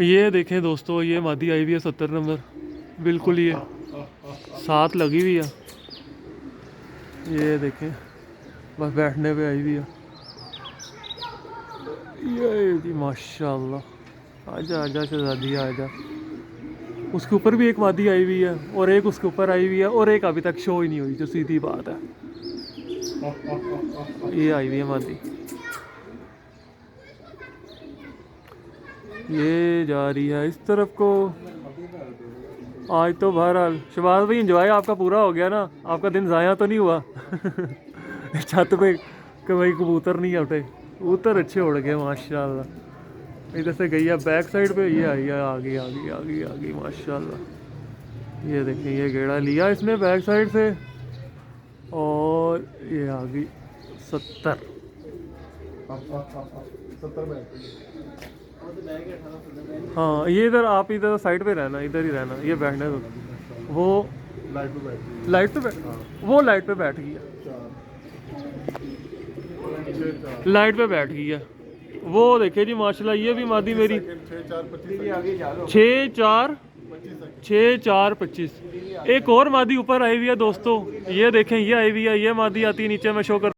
ये देखें दोस्तों, ये मादी आई हुई है 70 नंबर, बिल्कुल ये साथ लगी हुई है। ये देखें बस बैठने पे आई हुई है। ये जी माशाल्लाह, आजा आजा शहजादी आजा। उसके ऊपर भी एक मादी आई हुई है और एक उसके ऊपर आई हुई है और एक अभी तक शो ही नहीं हुई, जो सीधी बात है। ये आई हुई है मादी, ये जा रही है इस तरफ को। आज तो बहरहाल शबाज भाई एंजॉय आपका पूरा हो गया ना, आपका दिन ज़ाया तो नहीं हुआ। छत पे कभी कबूतर नहीं उठे, कबूतर अच्छे उड़ गए माशाल्लाह। इधर से गई है बैक साइड पे, ये आई है आगे आगे आगे आगे माशाल्लाह। ये देखिए ये गेड़ा लिया इसने बैक साइड से और ये आ गई 70। हाँ ये इधर आप इधर साइड पे रहना, इधर ही रहना, ये बैठने दो। वो लाइट पे वो लाइट पे बैठ गई है, लाइट पे बैठ गई है। वो देखे जी माशाल्लाह, ये भी मादी मेरी 6-4-25। एक और मादी ऊपर आई हुई है दोस्तों, ये देखें ये आई हुई है, ये मादी आती है नीचे, मैं शो कर